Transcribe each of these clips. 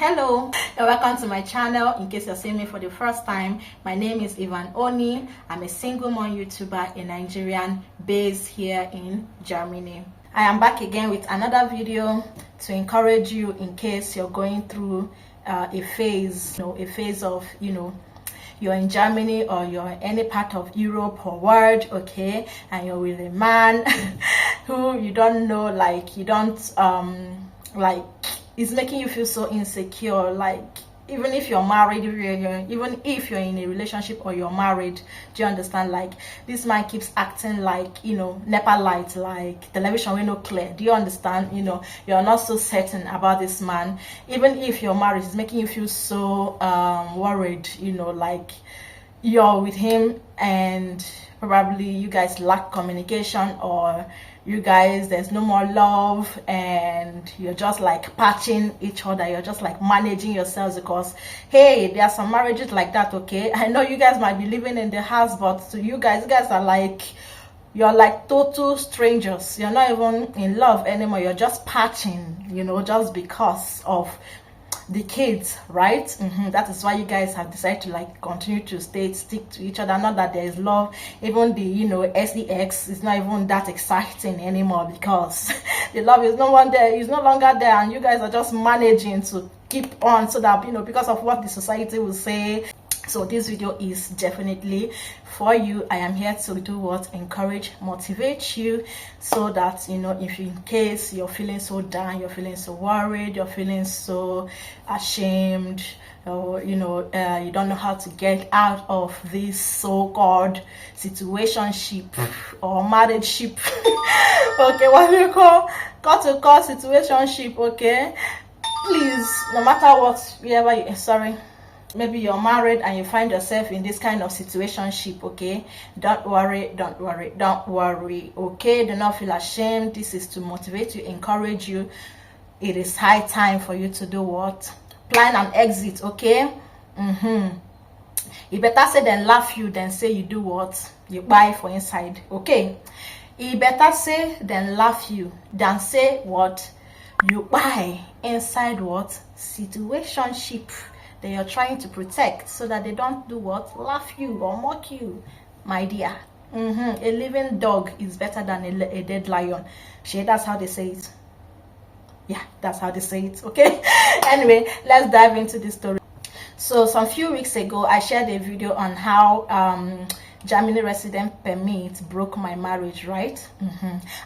Hello and welcome to my channel. In case you're seeing me for the first time, my name is Ivan Oni. I'm a single mom YouTuber, a Nigerian based here in Germany. I am back again with another video to encourage you in case you're going through a phase of you're in Germany or you're in any part of Europe or world, okay, and you're with a man who you don't know, it's making you feel so insecure. Like, even if you're married, even if you're in a relationship or you're married, do you understand? Like, this man keeps acting like, NEPA light, like television window clear. Do you understand? You're not so certain about this man. Even if you're married, it's making you feel so worried, like you're with him and probably you guys lack communication, or you guys, there's no more love, and you're just like patching each other, you're just like managing yourselves. Because hey, there are some marriages like that, okay? I know you guys might be living in the house, but to you guys are like, you're like total strangers. You're not even in love anymore, you're just patching, just because of the kids, right? That is why you guys have decided to like continue to stick to each other. Not that there is love, even the SDX is not even that exciting anymore, because the love is no longer there, and you guys are just managing to keep on, so that because of what the society will say. So this video is definitely for you. I am here to do what? Encourage, motivate you, so that if in case you're feeling so down, you're feeling so worried, you're feeling so ashamed, or you don't know how to get out of this so-called situationship or marriageship okay, what do you call situationship, okay? Please, no matter what, maybe you're married and you find yourself in this kind of situationship, okay? Don't worry, okay? Do not feel ashamed. This is to motivate you, encourage you. It is high time for you to do what? Plan an exit, okay? You better say than laugh you than say you do what? You buy for inside, okay? You better say than laugh you than say what? You buy inside what? Situationship that you're trying to protect, so that they don't do what? Laugh you or mock you, my dear. A living dog is better than a dead lion. That's how they say it. Yeah, that's how they say it, okay? Anyway, let's dive into this story. So some few weeks ago, I shared a video on how Germany resident permit broke my marriage, right?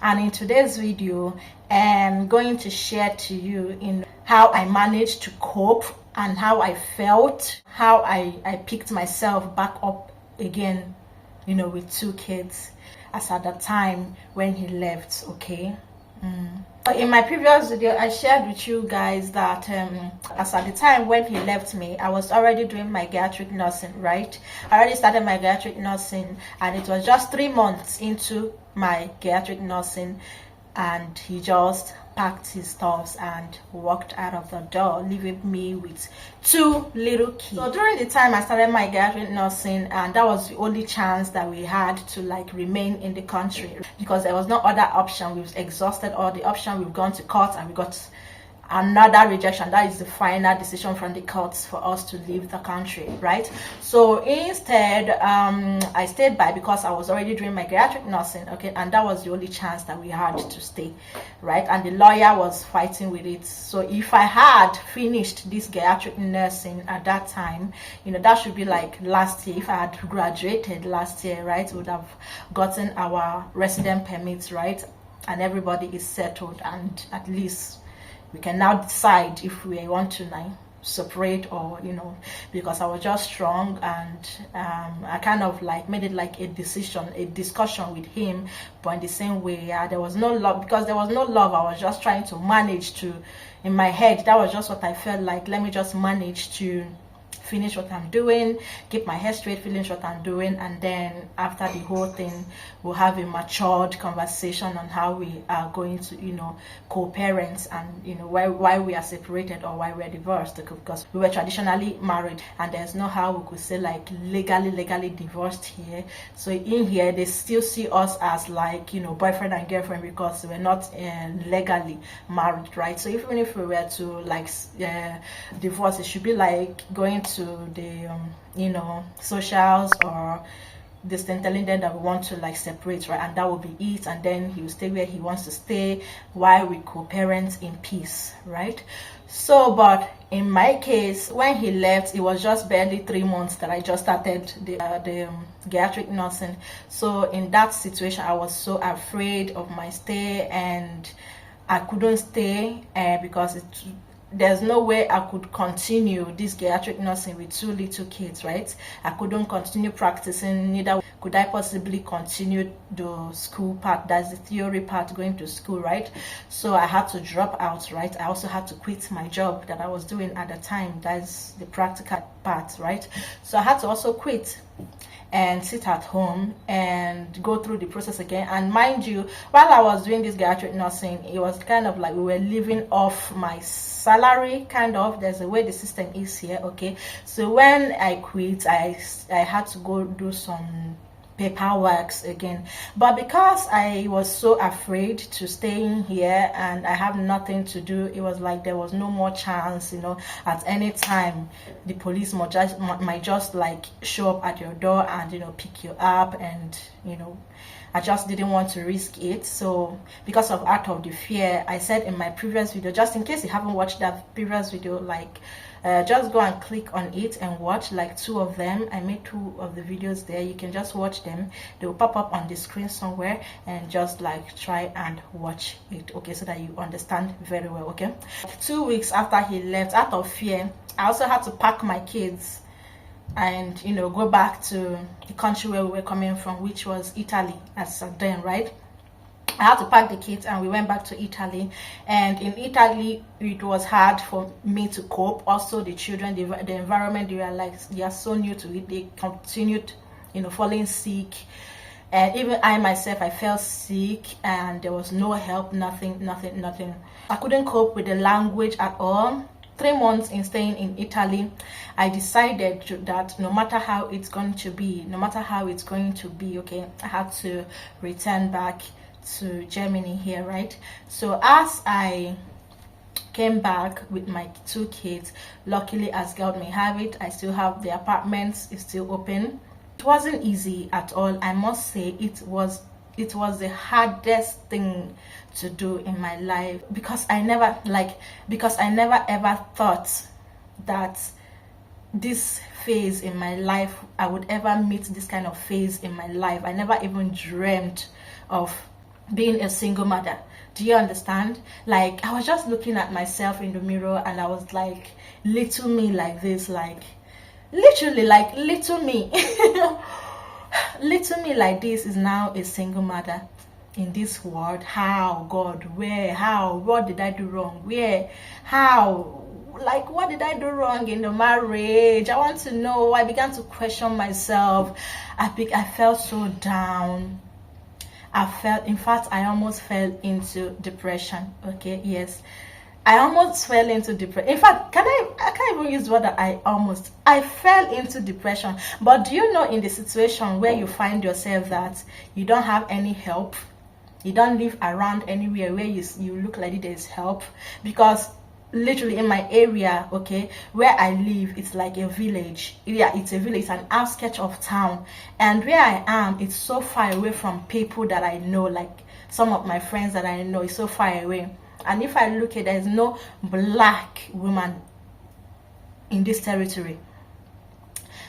And in today's video, I'm going to share to you in how I managed to cope and how I felt, how I picked myself back up again, with 2 kids, as at the time when he left, okay? In my previous video, I shared with you guys that as at the time when he left me, I was already doing my geriatric nursing, right? I already started my geriatric nursing, and it was just 3 months into my geriatric nursing, and he just packed his stuffs and walked out of the door, leaving me with 2 little kids. So during the time I started my geriatric nursing, and that was the only chance that we had to like remain in the country, because there was no other option. We've exhausted all the options. We've gone to court and we got another rejection. That is the final decision from the courts for us to leave the country, right? So instead, I stayed by, because I was already doing my geriatric nursing, okay, and that was the only chance that we had to stay, right? And the lawyer was fighting with it. So if I had finished this geriatric nursing at that time, that should be like last year. If I had graduated last year, right, we would have gotten our resident permits, right? And everybody is settled, and at least we can now decide if we want to separate, or because I was just strong, and I kind of like made it like a discussion with him. But in the same way, there was no love. Because there was no love, I was just trying to manage to, in my head, that was just what I felt like, let me just manage to finish what I'm doing, keep my head straight, finish what I'm doing, and then after the whole thing, we'll have a matured conversation on how we are going to, co-parents, and why we are separated or why we're divorced, because we were traditionally married, and there's no how we could say like legally divorced here. So in here, they still see us as like boyfriend and girlfriend, because we're not legally married, right? So even if we were to like divorce, it should be like going to the socials or this thing, telling them that we want to like separate, right? And that will be it, and then he will stay where he wants to stay while we co-parent in peace, right? So but in my case, when he left, it was just barely 3 months that I just started the geriatric nursing. So in that situation, I was so afraid of my stay, and I couldn't stay because there's no way I could continue this geriatric nursing with 2 little kids, right? I couldn't continue practicing, neither could I possibly continue the school part, that's the theory part, going to school, right? So I had to drop out, right? I also had to quit my job that I was doing at the time, that's the practical part, right? So I had to also quit and sit at home and go through the process again. And mind you, while I was doing this geriatric nursing, it was kind of like we were living off my salary, kind of. There's a way the system is here, okay? So when I quit, I had to go do some paperwork again, but because I was so afraid to stay in here and I have nothing to do, it was like there was no more chance, at any time the police might just like show up at your door and pick you up, and I just didn't want to risk it. So because of out of the fear, I said in my previous video, just in case you haven't watched that previous video, like just go and click on it and watch like 2 of them. I made 2 of the videos there. You can just watch them, they will pop up on the screen somewhere, and just like try and watch it, okay, so that you understand very well, okay? 2 weeks after he left, out of fear, I also had to pack my kids and go back to the country where we were coming from, which was Italy at then, right? I had to pack the kids and we went back to Italy, and in Italy it was hard for me to cope. Also the children, the environment, they are so new to it. They continued falling sick, and even I myself, I felt sick, and there was no help, nothing. I couldn't cope with the language at all. 3 months in staying in Italy, I decided that no matter how it's going to be, okay, I had to return back to Germany here, right? So as I came back with my 2 kids, luckily, as God may have it, I still have the apartment, is still open. It wasn't easy at all, I must say. It was the hardest thing to do in my life, because I never ever thought that this phase in my life, I would ever meet this kind of phase in my life. I never even dreamt of being a single mother. Do you understand? Like, I was just looking at myself in the mirror and I was like, little me like this, like literally, like little me little me like this is now a single mother in this world. How? God, where? How? What did I do wrong? Where? How? Like, what did I do wrong in the marriage? I want to know. I began to question myself. I felt so down. In fact, I almost fell into depression. Okay, yes, I almost fell into depression. In fact, I can't even use the word that I fell into depression. But do you know, in the situation where you find yourself that you don't have any help, you don't live around anywhere where you look like there's help, because literally in my area, okay, where I live, it's like a village. Yeah, it's a village, it's an outskirts of town, and where I am, it's so far away from people that I know. Like, some of my friends that I know, is so far away. And if I look at, there's no black woman in this territory.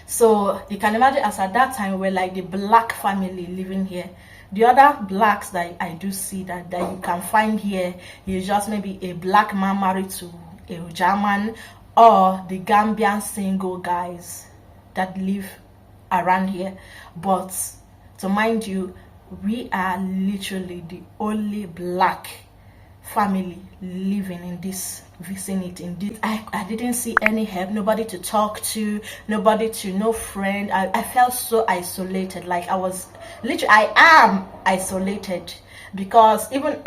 So you can imagine, as at that time, we're like the black family living here. The other blacks that I do see that you can find here is just maybe a black man married to a German, or the Gambian single guys that live around here. But to mind you, we are literally the only black family living in this vicinity. In this, I didn't see any help, nobody to talk to, nobody to, no friend. I felt so isolated. Like I was literally, I am isolated, because even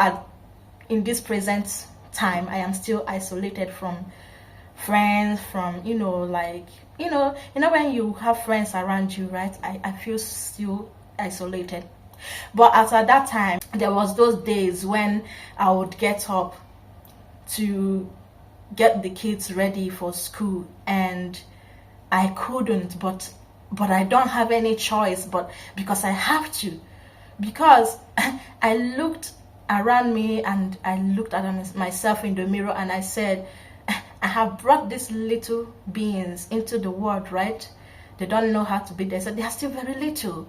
in this present time, I am still isolated from friends, from, like, when you have friends around you, right? I feel still isolated. But at that time, there was those days when I would get up to get the kids ready for school, and I couldn't, but I don't have any choice, but because I have to, because I looked around me and I looked at myself in the mirror, and I said, I have brought these little beings into the world, right? They don't know how to be there, so they are still very little.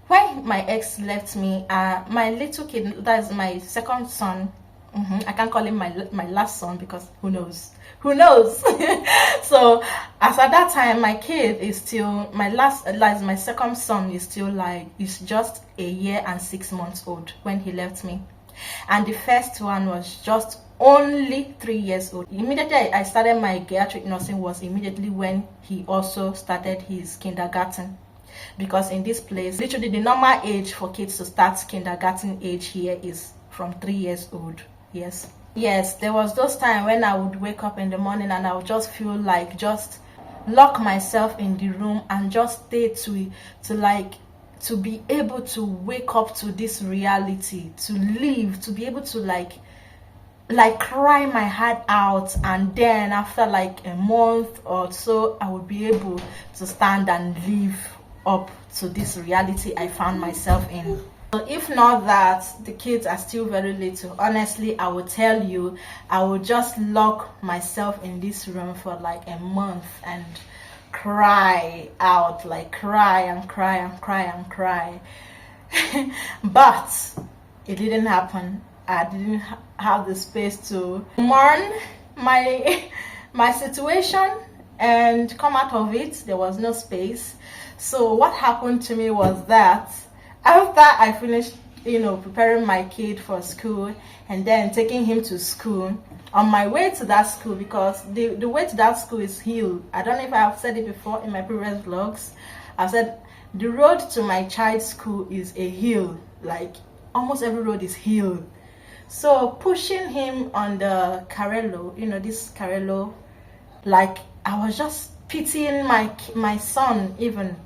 When my ex left me, my little kid, that is my second son, I can't call him my last son, because who knows? So as at that time, my kid is still, my second son is still is just a year and 6 months old when he left me. And the first one was just only 3 years old. Immediately I started my geriatric nursing was immediately when he also started his kindergarten. Because in this place, literally the normal age for kids to start kindergarten age here is from 3 years old. Yes, there was those times when I would wake up in the morning and I would just feel like just lock myself in the room and just stay to be able to wake up to this reality, to live, to be able to like cry my heart out, and then after like a month or so, I would be able to stand and live up to this reality I found myself in. So if not that, the kids are still very little. Honestly, I would tell you, I would just lock myself in this room for like a month and cry out, like cry and cry and cry and cry. But it didn't happen. I didn't have the space to mourn my situation and come out of it. There was no space. So what happened to me was that after I finished, preparing my kid for school and then taking him to school, on my way to that school, because the way to that school is hill. I don't know if I've said it before in my previous vlogs. I've said the road to my child's school is a hill. Like almost every road is hill. So pushing him on the carello, this carello, like I was just pitying my son even,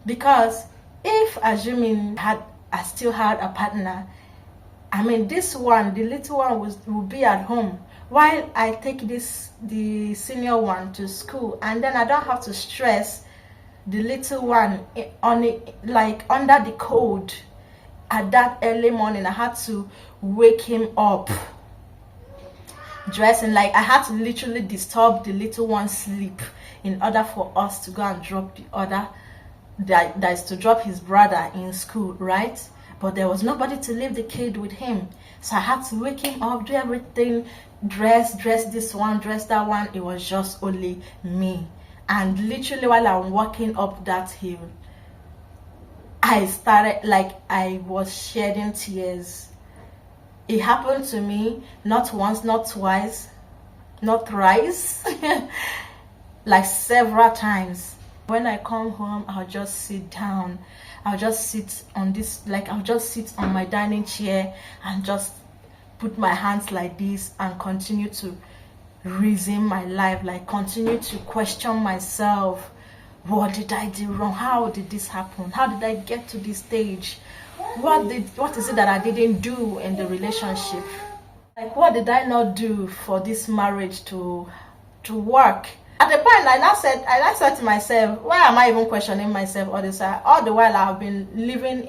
because if assuming I still had a partner, I mean this one, the little one would be at home while I take the senior one to school, and then I don't have to stress the little one on it, like under the cold. At that early morning, I had to wake him up dressing, like I had to literally disturb the little one's sleep in order for us to go and drop the other that is to drop his brother in school, right? But there was nobody to leave the kid with him, so I had to wake him up, do everything, dress this one, dress that one. It was just only me. And literally while I'm walking up that hill, I started, like I was shedding tears. It happened to me not once, not twice, not thrice, like several times. When I come home, I'll just sit down. I'll just sit on this, like I'll just sit on my dining chair and just put my hands like this and continue to reason my life, like continue to question myself. What did I do wrong? How did this happen? How did I get to this stage? What is it that I didn't do in the relationship? Like what did I not do for this marriage to work? At the point I said to myself, why am I even questioning myself all this? All the while I've been living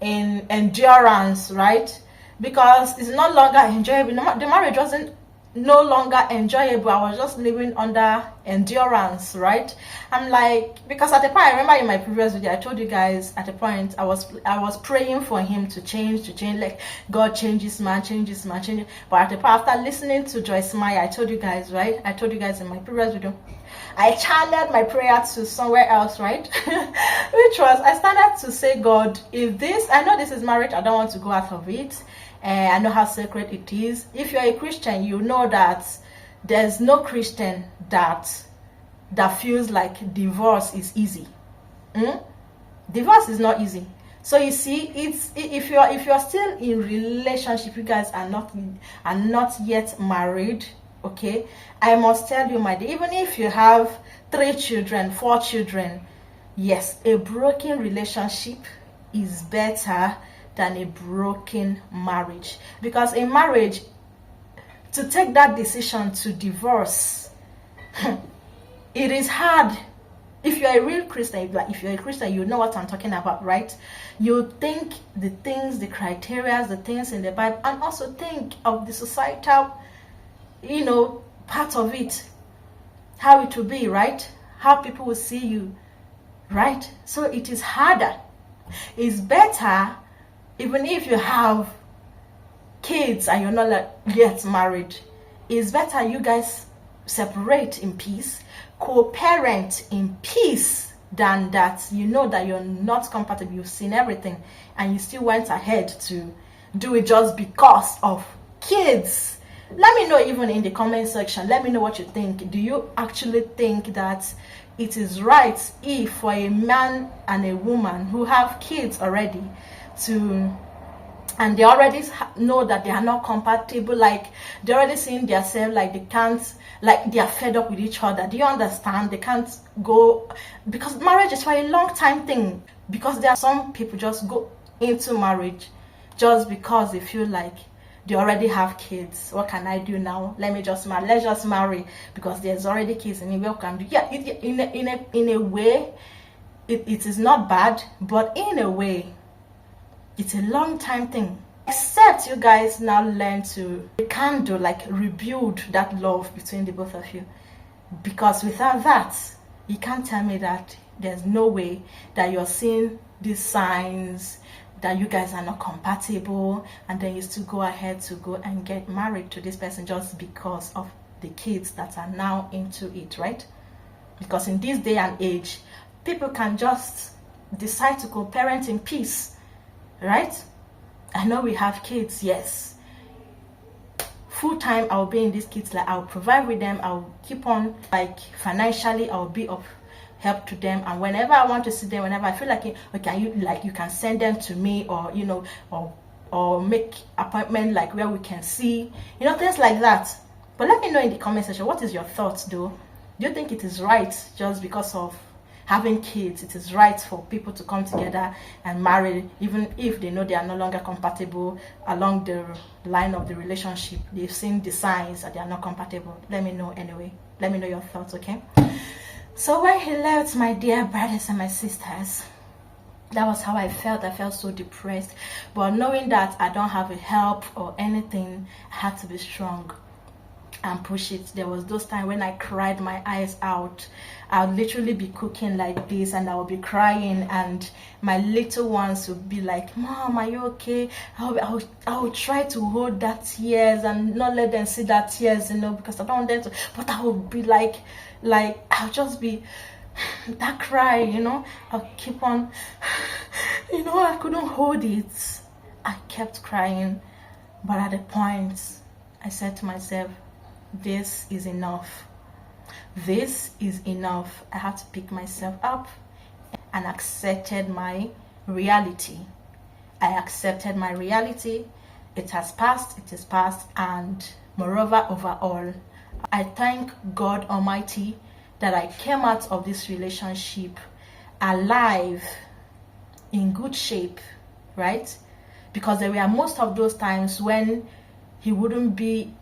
in endurance, right? Because it's no longer enjoyable. The marriage wasn't no longer enjoyable. I was just living under endurance, right? I'm like, because at the point, I remember in my previous video I told you guys, at the point I was praying for him to change, like God changes man, but at the point, after listening to Joyce Meyer, I told you guys, right? I told you guys in my previous video, I channeled my prayer to somewhere else, right? Which was, I started to say, God, if this, I know this is marriage, I don't want to go out of it, I know how sacred it is. If you're a Christian, you know that there's no Christian that feels like divorce is easy. Divorce is not easy. So you see, it's if you're still in relationship, you guys are not yet married, okay, I must tell you, my dear, even if you have 3 children, 4 children, yes, a broken relationship is better than a broken marriage. Because in marriage, to take that decision to divorce, it is hard. If you're a real Christian, if you're a Christian, you know what I'm talking about, right? You think the things, the criteria, the things in the Bible, and also think of the societal, part of it, how it will be, right? How people will see you, right? So it is harder. It's better, even if you have kids and you're not yet married, it's better you guys separate in peace, co-parent in peace, than that that you're not compatible, you've seen everything, and you still went ahead to do it just because of kids. Let me know, even in the comment section, let me know what you think. Do you actually think that it is right if for a man and a woman who have kids already and they already know that they are not compatible, like they're already seeing themselves like they can't, like they are fed up with each other? Do you understand? They can't go, because marriage is for a long time thing. Because there are some people just go into marriage just because they feel like they already have kids. What can I do now? Let me just marry. Let's just marry because there's already kids and we can do. Yeah, in a way, it is not bad, but in a way, it's a long time thing. Except you guys now learn to rekindle, like rebuild that love between the both of you. Because without that, you can't tell me that there's no way that you're seeing these signs that you guys are not compatible, and then you still go ahead to go and get married to this person just because of the kids that are now into it, right? Because in this day and age, people can just decide to co-parent in peace, right? I know we have kids, yes. Full time, I'll be in these kids, like I'll provide with them, I'll keep on, like financially, I'll be of help to them, and whenever I want to see them, whenever I feel like you can send them to me, or or make appointment, like where we can see, things like that. But let me know in the comment section, what is your thoughts though? Do you think it is right just because of having kids, it is right for people to come together and marry, even if they know they are no longer compatible along the line of the relationship? They've seen the signs that they are not compatible. Let me know anyway. Let me know your thoughts, okay? So when he left, my dear brothers and my sisters, that was how I felt. I felt so depressed. But knowing that I don't have a help or anything, I had to be strong and push it. There was those times when I cried my eyes out. I would literally be cooking like this and I would be crying, and my little ones would be like, "Mom, are you okay?" I would try to hold that tears and not let them see that tears, because I don't want them to, but I would be like I'll just be that cry, I'll keep on, I couldn't hold it. I kept crying, but at a point I said to myself, this is enough. This is enough. I had to pick myself up and accepted my reality. I accepted my reality. It has passed, it is past, and moreover, overall, I thank God Almighty that I came out of this relationship alive, in good shape, right? Because there were most of those times when he wouldn't be,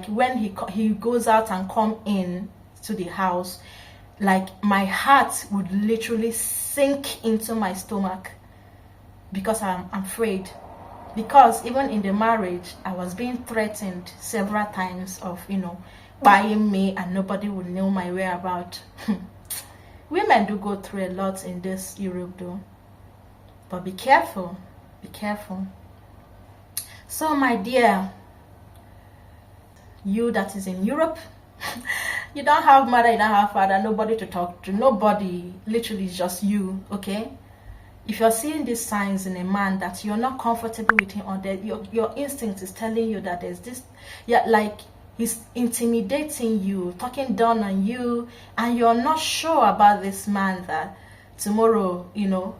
when he goes out and come in to the house, like my heart would literally sink into my stomach because I'm afraid. Because even in the marriage, I was being threatened several times of buying me, and nobody would know my whereabouts. Women do go through a lot in this Europe though, but be careful, be careful. So my dear, you that is in Europe, you don't have mother, you don't have father, nobody to talk to, nobody, literally just you, okay? if you're seeing these signs in a man that you're not comfortable with him, or that your instinct is telling you that there's this, yeah, like he's intimidating you, talking down on you, and you're not sure about this man, that tomorrow, you know,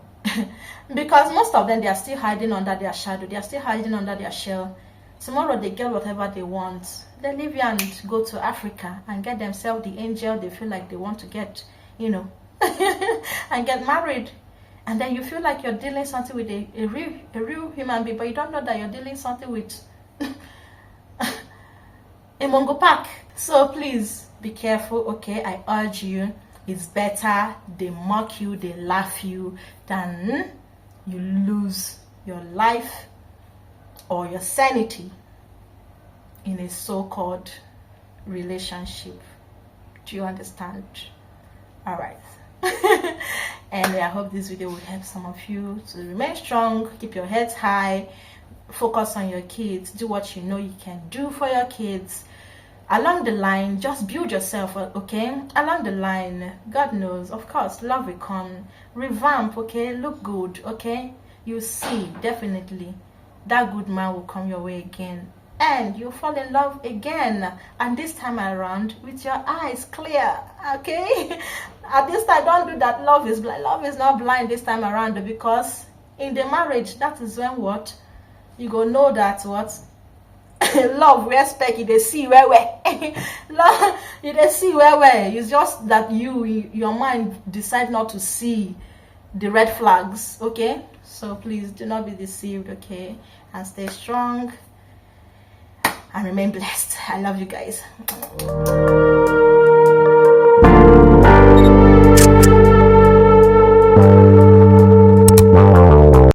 because most of them, they are still hiding under their shadow, they are still hiding under their shell. Tomorrow they get whatever they want, they leave you and go to Africa and get themselves the angel they feel like they want to get, you know, and get married. And then you feel like you're dealing something with a real human being, but you don't know that you're dealing something with a Mongo Park. So please be careful, okay? I urge you, it's better they mock you, they laugh you, than you lose your life or your sanity in a so-called relationship. Do you understand? All right. And I hope this video will help some of you to remain strong, keep your heads high, focus on your kids, do what you know you can do for your kids. Along the line, just build yourself, okay? Along the line, God knows, of course, love will come, revamp, okay? Look good, okay? You see, definitely, that good man will come your way again, and you'll fall in love again, and this time around with your eyes clear, okay? At this time, don't do that love is blind. Love is not blind this time around, because in the marriage, that is when what? You go know that what? Love, respect, you they see where love, you they see where it's just that your mind decide not to see the red flags, okay? So please do not be deceived, okay? And stay strong and remain blessed. I love you guys.